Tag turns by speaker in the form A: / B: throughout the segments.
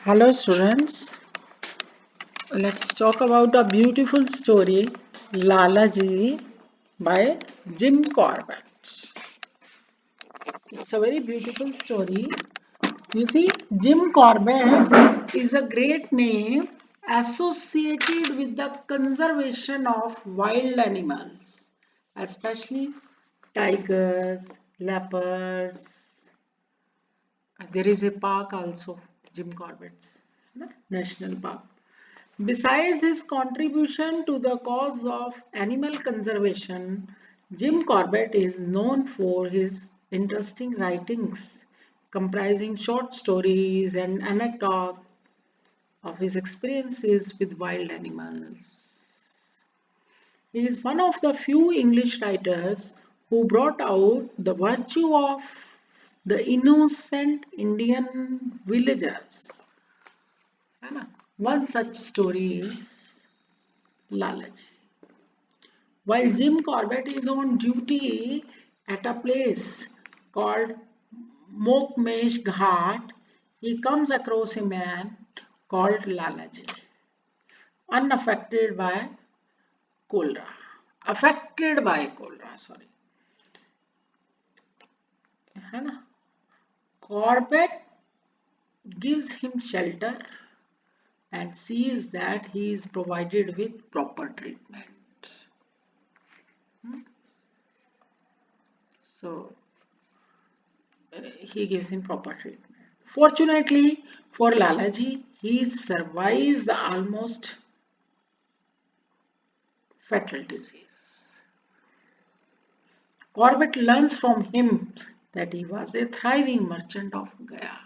A: Hello students, let's talk about a beautiful story, Lala Ji by Jim Corbett. It's a very beautiful story. You see, Jim Corbett is a great name associated with the conservation of wild animals, especially tigers, leopards. There is a park also, Jim Corbett's National Park. Besides his contribution to the cause of animal conservation, Jim Corbett is known for his interesting writings comprising short stories and anecdotes of his experiences with wild animals. He is one of the few English writers who brought out the virtue of the innocent Indian villagers. है ना? One such story is Lalaji. While Jim Corbett is on duty at a place called Mokmesh Ghat, he comes across a man called Lalaji, unaffected by cholera. Affected by cholera, sorry. है ना? Corbett gives him shelter and sees that he is provided with proper treatment. So he gives him proper treatment. Fortunately for Lalaji, he survives the almost fatal disease. Corbett learns from him that he was a thriving merchant of Gaya.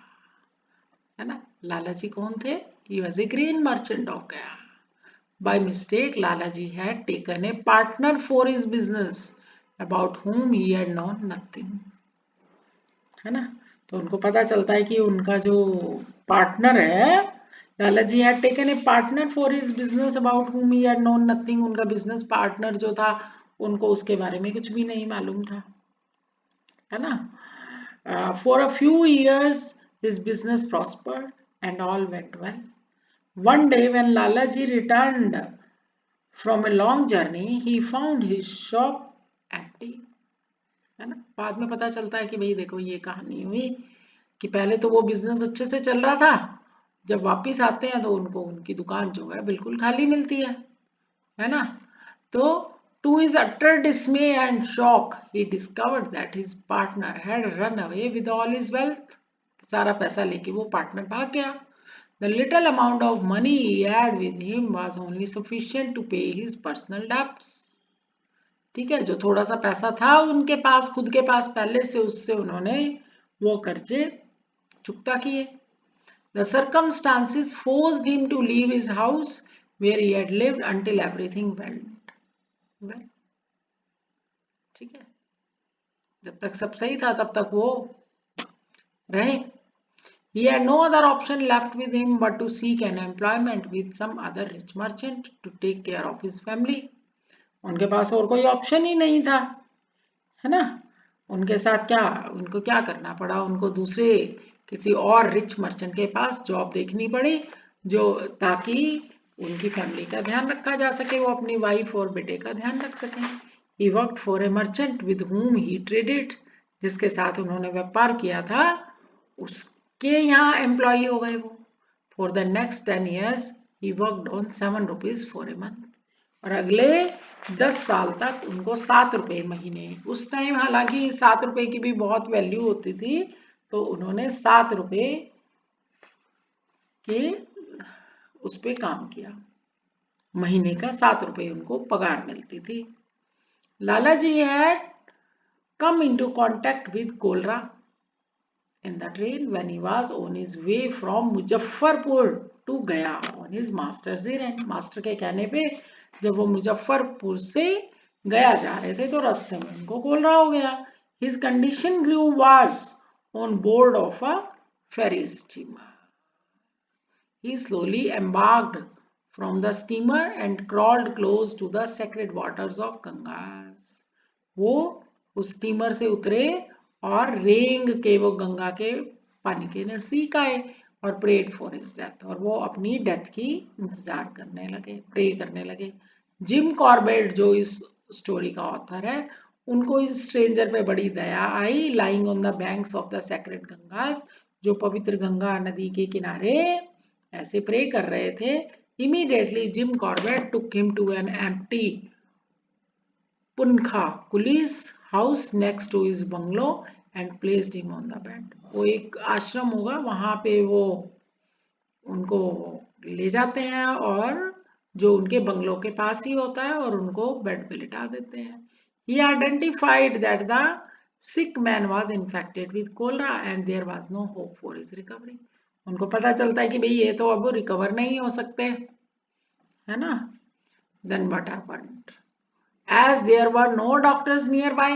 A: है ना? Lalaji कौन थे? He was a grain merchant of Gaya. By mistake, Lalaji had taken a partner for his business about whom he had known nothing. है ना? तो उनको पता चलता है कि उनका जो पार्टनर है, Lalaji had taken a partner for his business about whom he had known nothing. उनका बिजनेस पार्टनर जो था उनको उसके बारे में कुछ भी नहीं मालूम था, है ना? For a few years his business prospered and all went well. One day when Lalaji returned from a long journey, he found his shop empty. है ना? बाद में पता चलता है कि भाई देखो ये कहानी हुई कि पहले तो वो बिजनेस अच्छे से चल रहा था, जब वापिस आते हैं तो उनको उनकी दुकान जो है बिल्कुल खाली मिलती है ना? तो to his utter dismay and shock, he discovered that his partner had run away with all his wealth. सारा पैसा लेके वो पार्टनर भाग गया. The little amount of money he had with him was only sufficient to pay his personal debts. ठीक है, जो थोड़ा सा पैसा था उनके पास, खुद के पास पहले से, उससे उन्होंने वो कर्जे चुकता किए. The circumstances forced him to leave his house where he had lived until everything went well. ठीक है, जब तक सब सही था तब तक वो रहे. He had no other option left with him but to seek an employment with some other rich merchant to take care of his family. उनके पास और कोई ऑप्शन ही नहीं था, है ना? उनके साथ क्या, उनको क्या करना पड़ा, उनको दूसरे किसी और रिच मर्चेंट के पास जॉब देखनी पड़ी, जो ताकि उनकी फैमिली का ध्यान रखा जा सके, वो अपनी वाइफ और बेटे का ध्यान रख सकें. He worked for a merchant with whom he traded, जिसके साथ उन्होंने व्यापार किया था उसके यहाँ एम्प्लॉई हो गए वो. For the next 10 years he worked on 7 rupees for a month. और अगले 10 साल तक उनको 7 रुपए महीने, उस टाइम हालांकि 7 रुपए की भी बहुत वैल्यू होती थी, तो उन्होंने 7 रुपए के उस पे काम किया. महीने का 7 रुपए उनको पगार मिलती थी. Lalaji had come into contact with cholera in the train when he was on his way from Muzaffarpur to Gaya on his master's errand. Master के कहने पे जब वो मुजफ्फरपुर से गया जा रहे थे तो रास्ते में उनको कोलरा हो गया. His condition grew worse on board of a ferry steamer. He slowly embarked from the steamer and crawled close to the sacred waters of Gangas. वो उस स्टीमर से उतरे और रेंग के वो गंगा के पानी के नजदीक आए. और प्रेड फॉर हिज डेथ, और वो अपनी डेथ की इंतजार करने लगे, प्रे करने लगे। जिम कॉर्बेट जो इस स्टोरी का ऑथर है, उनको इस स्ट्रेंजर पे बड़ी दया आई। Lying on the banks of the sacred Ganges, जो पवित्र गंगा नदी के किनारे ऐसे प्रे कर रहे थे। Immediately Jim Corbett took him to an empty punkah coolies house next to his bungalow and placed him on the bed. वो एक आश्रम होगा, वहां पे वो उनको ले जाते हैं और जो उनके बंगलों के पास ही होता है, और उनको बेड पे लिटा देते हैं। He identified that the sick man was infected with cholera and there was no hope for his recovery. उनको पता चलता है कि भाई ये तो अब रिकवर नहीं हो सकते, है ना। Then what happened? As there were no doctors nearby,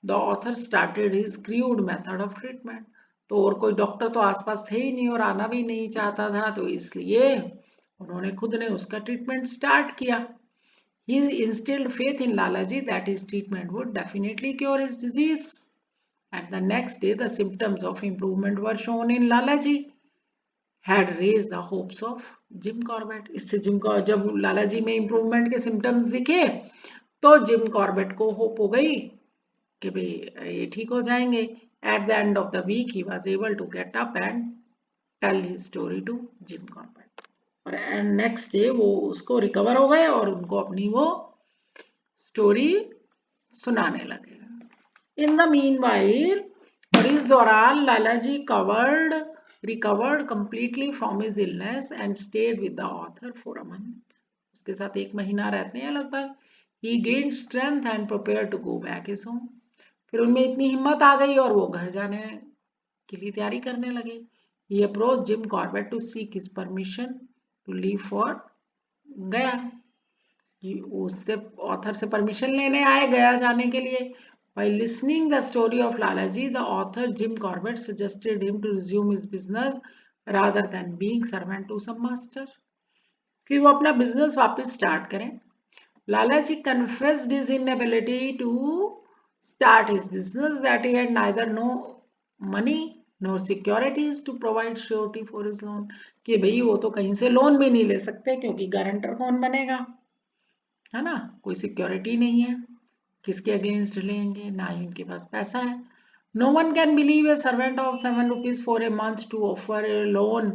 A: the author started his crude method of treatment. तो और कोई डॉक्टर तो आसपास थे ही नहीं और आना भी नहीं चाहता था, तो इसलिए उन्होंने खुद ने उसका ट्रीटमेंट स्टार्ट किया। He instilled faith in Lalaji that his treatment would definitely cure his disease. And the next day, the symptoms of improvement were shown in Lalaji. Had raised the hopes of Jim Corbett. इससे gym को जब लालाजी में improvement के symptoms दिखे तो Jim Corbett को hope हो गई कि भाई ये ठीक हो जाएंगे। At the end of the week he was able to get up and tell his story to Jim Corbett, और नेक्स्ट डे वो उसको रिकवर हो गए और उनको अपनी वो स्टोरी सुनाने लगे। इन द मीन वाइल, और इस दौरान Lalaji recovered completely from his illness and stayed with the author for a month. उसके साथ 1 महीना रहते हैं लगभग। He gained strength and prepare to go back his home. फिर उनमें इतनी हिम्मत आ गई और वो घर जाने के लिए तैयारी करने लगे। He approach Jim Corbett to seek his permission to leave for Gaya. उससे ऑथर से परमिशन लेने आए गया जाने के लिए। While listening the story of Lalaji, the author Jim Corbett suggested him to resume his business rather than being servant to some master, कि वो अपना बिजनेस वापस स्टार्ट करें। Lalaji confessed his inability to start his business, that he had neither no money nor securities to provide surety for his loan, कि भाई वो तो कहीं से लोन भी नहीं ले सकते क्योंकि गारंटर कौन बनेगा, है ना, कोई सिक्योरिटी नहीं है, किसके अगेंस्ट लेंगे, ना ही उनके पास पैसा है। No one can believe a servant of 7 rupees for a month to offer a loan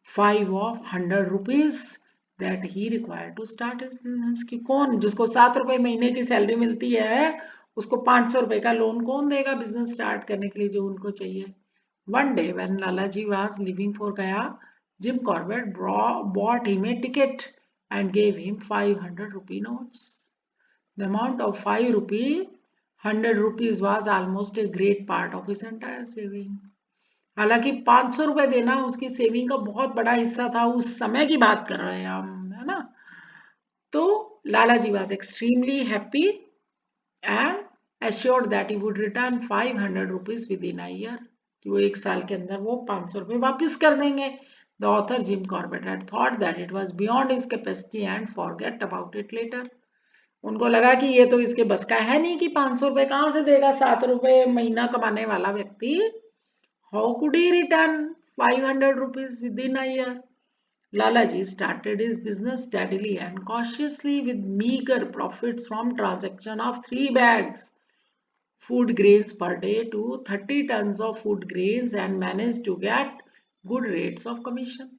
A: 5 of 100 rupees that he required to start his business. कि कौन, जिसको 7 रुपए महीने की सैलरी मिलती है, उसको 500 रुपए का लोन कौन देगा बिजनेस स्टार्ट करने के लिए जो उनको चाहिए। One day when Lalaji was leaving for Gaya, Jim Corbett bought him a ticket and gave him 500 rupee notes. The amount of 5 rupee, 100 rupees was almost a great part of his entire saving. हालांकि 500 रुपए देना उसकी saving का बहुत बड़ा हिस्सा था, उस समय की बात कर रहे हैं हम, है ना। तो Lalaji was extremely happy and assured that he would return 500 rupees within a year, कि वो 1 साल के अंदर वो 500 रुपए वापस कर देंगे। The author Jim Corbett had thought that it was beyond his capacity and forget about it later. उनको लगा कि ये तो इसके बस का है नहीं कि 500 रुपए कहाँ से देगा 7 रुपए महीना कमाने वाला व्यक्ति। How could he return 500 rupees within a year? Lalaji started his business steadily and cautiously with meager profits from transaction of 3 bags food grains per day to 30 tons of food grains and managed to get good rates of commission.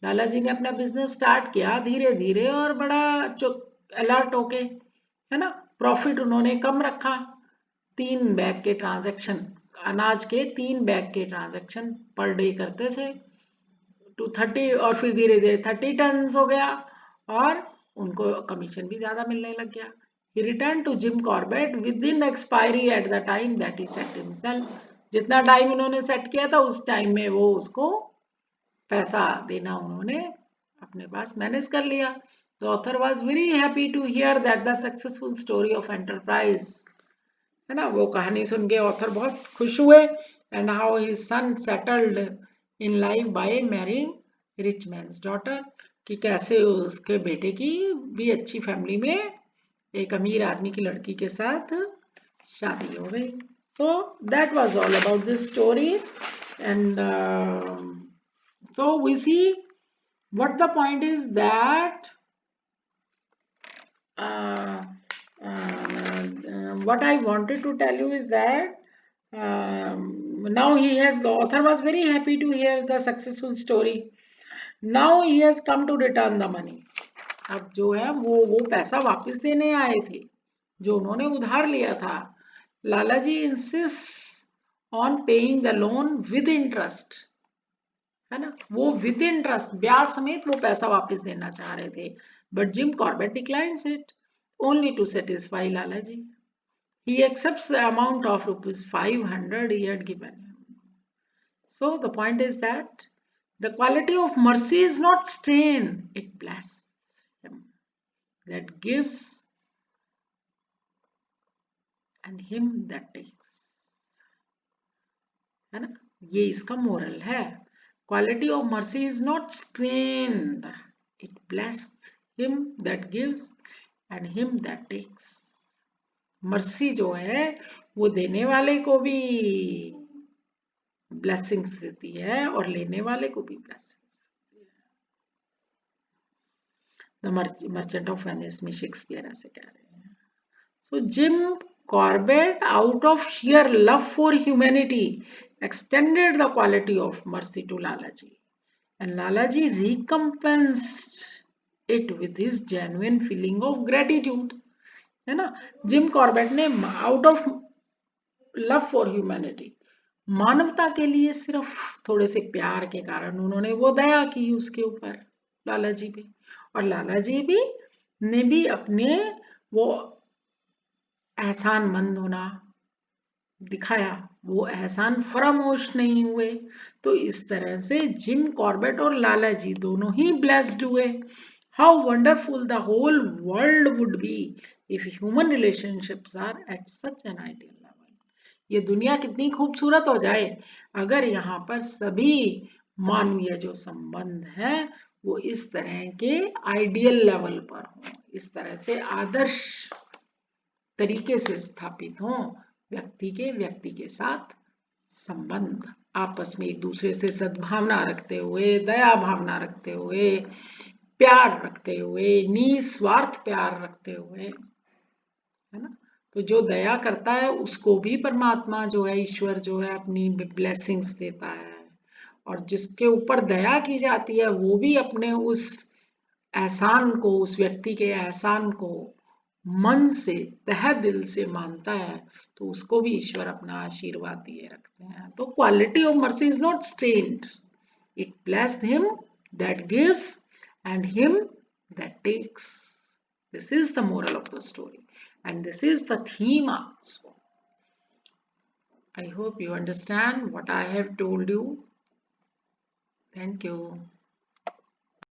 A: Lalaji ने अपना business start किया धीरे धीरे और बड़ा alert होके, है ना। प्रॉफिट उन्होंने कम रखा, 3 बैग के ट्रांजैक्शन, अनाज के 3 बैग के ट्रांजैक्शन पर डे करते थे टू 30, और फिर धीरे धीरे 30 टन हो गया और उनको कमीशन भी ज्यादा मिलने लग गया। He returned to Jim Corbett within expiry at the time that he set himself. जितना टाइम उन्होंने सेट किया था उस टाइम में वो उसको पैसा देना उन्होंने अपने पास मैनेज कर लिया। The author was very happy to hear that the successful story of enterprise, है ना, वो कहानी सुन के ऑथर बहुत खुश हुए। And how his son settled in life by marrying rich man's daughter, कि कैसे उसके बेटे की भी अच्छी फैमिली में एक अमीर आदमी की लड़की के साथ शादी हो गई। So that was all about this story, and So we see what the point is that uh, what I wanted to tell you is that now the author was very happy to hear the successful story. Now he has come to return the money. अब जो है वो पैसा वापस देने आए थे जो उन्होंने उधार लिया था. Lala ji insist on paying the loan with interest, है ना, वो विद इंटरेस्ट ब्याज समेत वो पैसा वापस देना चाह रहे थे. But Jim Corbett declines it only to satisfy Lala ji. He accepts the amount of ₹500 he had given him. So the point is that the quality of mercy is not strained, it blesses him that gives and him that takes. है ना, ये इसका moral है. Quality of mercy is not strained, it blesses him that gives and him that takes. Mercy जो है वो देने वाले को भी ब्लेसिंग्स देती है और लेने वाले को भी ब्लेसिंग्स देती है. द मर्चेंट ऑफ वेनिस में शेक्सपियर ऐसे कह रहे हैं. So Jim Corbett out of sheer love for humanity extended the quality of mercy to Lalaji, and Lalaji recompensed it with his genuine feeling of gratitude. है ना, Jim Corbett ने out of love for humanity, मानवता के लिए सिर्फ थोड़े से प्यार के कारण उन्होंने वो दया की उसके ऊपर, लाला जी पे. और लाला जी भी ने भी अपने वो एहसानमंद होना दिखाया, वो एहसान फरामोश नहीं हुए. तो इस तरह से जिम कॉर्बेट और लाला जी दोनों ही ब्लेस्ड हुए. How wonderful the whole world would be if human relationships are at such an ideal level. ये दुनिया कितनी खूबसूरत हो जाए अगर यहाँ पर सभी मानवीय जो संबंध है वो इस तरह के आइडियल लेवल पर हो, इस तरह से आदर्श तरीके से स्थापित हों. व्यक्ति के साथ संबंध आपस में एक दूसरे से सद्भावना रखते हुए, दया भावना रखते हुए, प्यार रखते हुए, निस्वार्थ प्यार रखते हुए, है ना. तो जो दया करता है उसको भी परमात्मा जो है, ईश्वर जो है, अपनी ब्लेसिंग्स देता है. और जिसके ऊपर दया की जाती है वो भी अपने उस एहसान को, उस व्यक्ति के एहसान को मन से, तहे दिल से मानता है तो उसको भी ईश्वर अपना आशीर्वाद दिए रखते हैं. तो quality of mercy is not strained, it blessed him that gives and him that takes. This is the moral of the story and this is the theme also. I hope you understand what I have told you. Thank you.